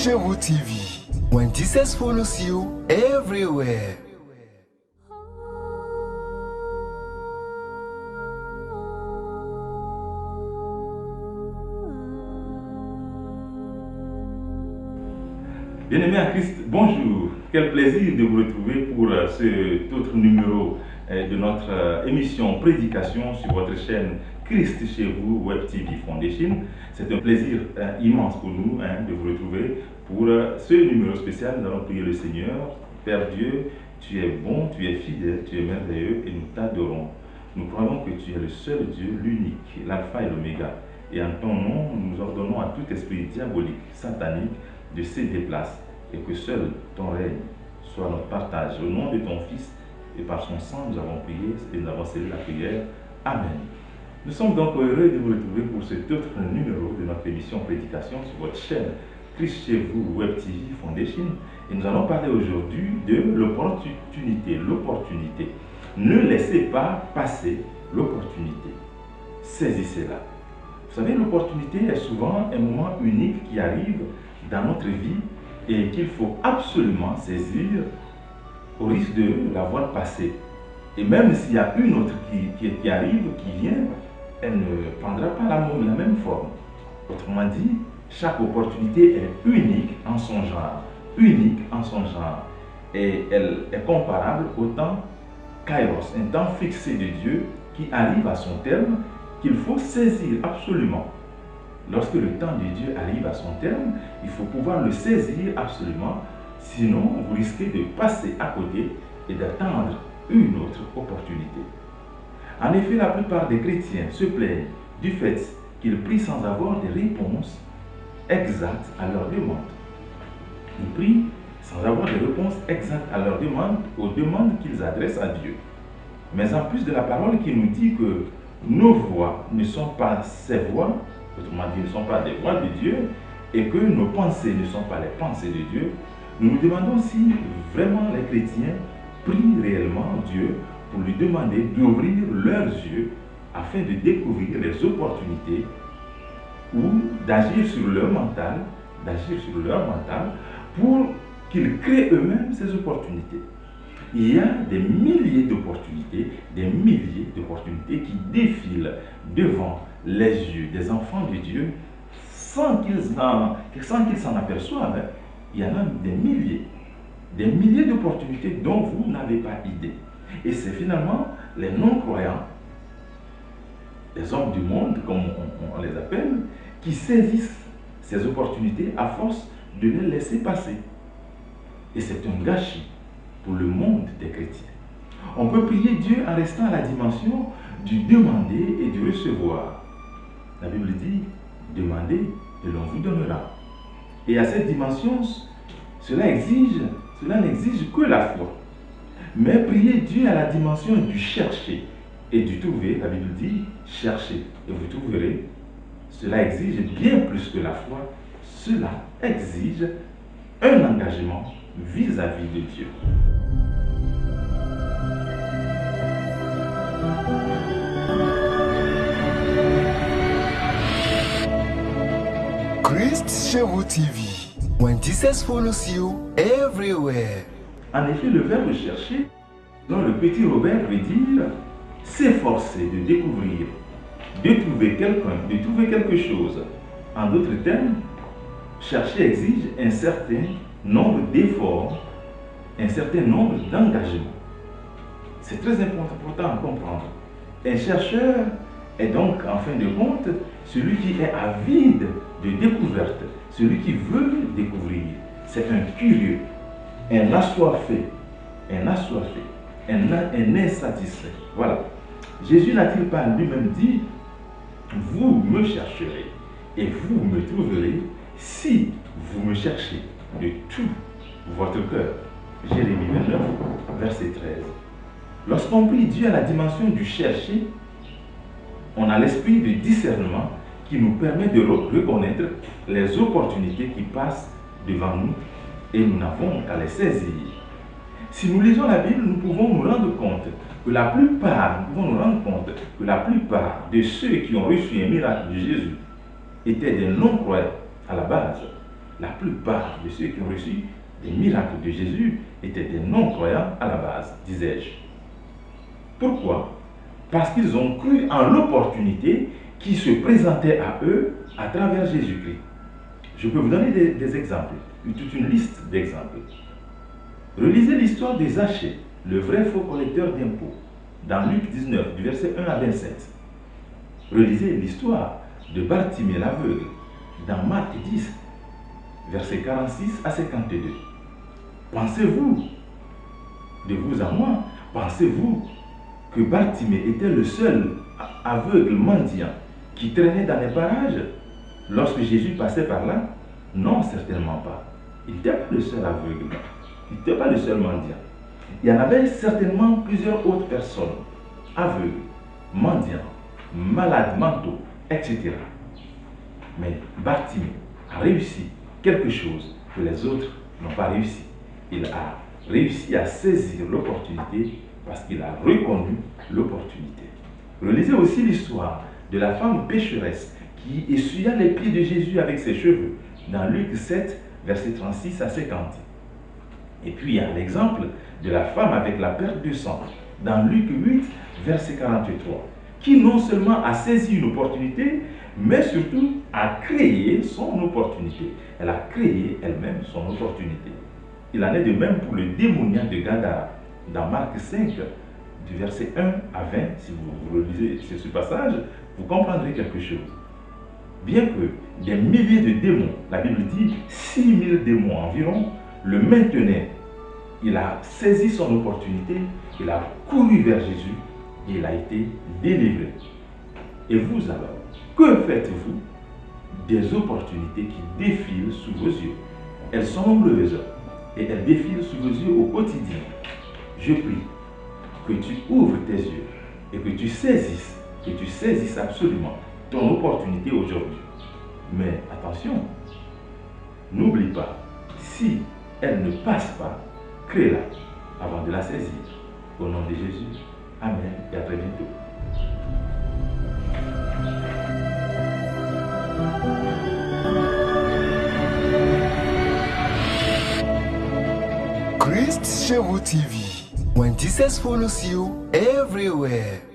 chez vous TV. When Jesus follows you everywhere. Bien-aimés en Christ, bonjour. Quel plaisir de vous retrouver pour cet autre numéro de notre émission Prédication sur votre chaîne Christ chez vous, Web TV Foundation. C'est un plaisir immense pour nous de vous retrouver pour ce numéro spécial. Nous allons prier le Seigneur. Père Dieu, tu es bon, tu es fidèle, tu es merveilleux et nous t'adorons. Nous croyons que tu es le seul Dieu, l'unique, l'alpha et l'oméga. Et en ton nom, nous ordonnons à tout esprit diabolique, satanique, de céder place et que seul ton règne soit notre partage. Au nom de ton Fils et par son sang, nous avons prié et nous avons scellé la prière. Amen. Nous sommes donc heureux de vous retrouver pour cet autre numéro de notre émission Prédication sur votre chaîne Christ chez vous, Web TV Foundation. Et nous allons parler aujourd'hui de l'opportunité. L'opportunité. Ne laissez pas passer l'opportunité. Saisissez-la. Vous savez, l'opportunité est souvent un moment unique qui arrive dans notre vie et qu'il faut absolument saisir au risque de l'avoir passée. Et même s'il y a une autre qui arrive, qui vient, elle ne prendra pas la même forme. Autrement dit, chaque opportunité est unique en son genre. Unique en son genre. Et elle est comparable au temps Kairos, un temps fixé de Dieu qui arrive à son terme, qu'il faut saisir absolument. Lorsque le temps de Dieu arrive à son terme, il faut pouvoir le saisir absolument, sinon vous risquez de passer à côté et d'attendre une autre opportunité. En effet, la plupart des chrétiens se plaignent du fait qu'ils prient sans avoir des réponses exactes à leurs demandes. Ils prient sans avoir des réponses exactes à leurs demandes, aux demandes qu'ils adressent à Dieu. Mais en plus de la parole qui nous dit que nos voix ne sont pas ses voix, autrement dit, ne sont pas des voix de Dieu, et que nos pensées ne sont pas les pensées de Dieu, nous nous demandons si vraiment les chrétiens prient réellement Dieu pour lui demander d'ouvrir leurs yeux afin de découvrir les opportunités ou d'agir sur leur mental, pour qu'ils créent eux-mêmes ces opportunités. Il y a des milliers d'opportunités qui défilent devant les yeux des enfants de Dieu sans qu'ils s'en aperçoivent. Il y en a des milliers d'opportunités dont vous n'avez pas idée. Et c'est finalement les non-croyants, les hommes du monde, comme on les appelle, qui saisissent ces opportunités à force de les laisser passer. Et c'est un gâchis pour le monde des chrétiens. On peut prier Dieu en restant à la dimension du demander et du recevoir. La Bible dit, demandez et l'on vous donnera. Et à cette dimension, cela n'exige que la foi. Mais prier Dieu à la dimension du chercher et du trouver, la Bible dit, cherchez et vous trouverez. Cela exige bien plus que la foi. Cela exige un engagement vis-à-vis de Dieu. Christ chez vous TV. When Jesus follows you everywhere. En effet, le verbe chercher, dont le petit Robert veut dire s'efforcer de découvrir, de trouver quelqu'un, de trouver quelque chose. En d'autres termes, chercher exige un certain nombre d'efforts, un certain nombre d'engagements. C'est très important à comprendre. Un chercheur est donc, en fin de compte, celui qui est avide de découverte, celui qui veut découvrir. C'est un curieux, un assoiffé, un insatisfait. Voilà. Jésus n'a-t-il pas lui-même dit, vous me chercherez et vous me trouverez si vous me cherchez de tout votre cœur. Jérémie 29, verset 13. Lorsqu'on prie Dieu à la dimension du chercher, on a l'esprit de discernement qui nous permet de reconnaître les opportunités qui passent devant nous et nous n'avons qu'à les saisir. Si nous lisons la Bible, nous pouvons nous rendre compte que la plupart de ceux qui ont reçu un miracle de Jésus étaient des non-croyants à la base. la plupart de ceux qui ont reçu les miracles de Jésus étaient des non-croyants à la base, disais-je. Pourquoi? Parce qu'ils ont cru en l'opportunité qui se présentait à eux à travers Jésus-Christ. Je peux vous donner des exemples, toute une liste d'exemples. Relisez l'histoire de Zachée, le vrai faux collecteur d'impôts, dans Luc 19, du verset 1 à 27. Relisez l'histoire de Bartimée l'aveugle, dans Marc 10, verset 46 à 52. Pensez-vous, de vous à moi, pensez-vous que Bartimée était le seul aveugle mendiant qui traînait dans les parages lorsque Jésus passait par là? Non, certainement pas. Il n'était pas le seul aveugle. Il n'était pas le seul mendiant. Il y en avait certainement plusieurs autres personnes, aveugles, mendiants, malades mentaux, etc. Mais Bartimée a réussi quelque chose que les autres n'ont pas réussi. Il a réussi à saisir l'opportunité parce qu'il a reconnu l'opportunité. Relisez aussi l'histoire de la femme pécheresse qui essuya les pieds de Jésus avec ses cheveux dans Luc 7, verset 36 à 50. Et puis il y a l'exemple de la femme avec la perte de sang dans Luc 8, verset 43, qui non seulement a saisi une opportunité, mais surtout a créé son opportunité. Elle a créé elle-même son opportunité. Il en est de même pour le démoniaque de Gadara, dans Marc 5, du verset 1 à 20. Si vous relisez ce passage, vous comprendrez quelque chose. Bien que des milliers de démons, la Bible dit 6000 démons environ, le maintenaient, il a saisi son opportunité, il a couru vers Jésus et il a été délivré. Et vous alors, que faites-vous des opportunités qui défilent sous vos yeux? Elles sont nombreuses et elles défilent sous vos yeux au quotidien. Je prie que tu ouvres tes yeux et que tu saisisses absolument ton opportunité aujourd'hui. Mais attention, n'oublie pas, si elle ne passe pas, crée-la avant de la saisir. Au nom de Jésus, amen et à très bientôt. Christ Chez vous TV. When Jesus follows you everywhere.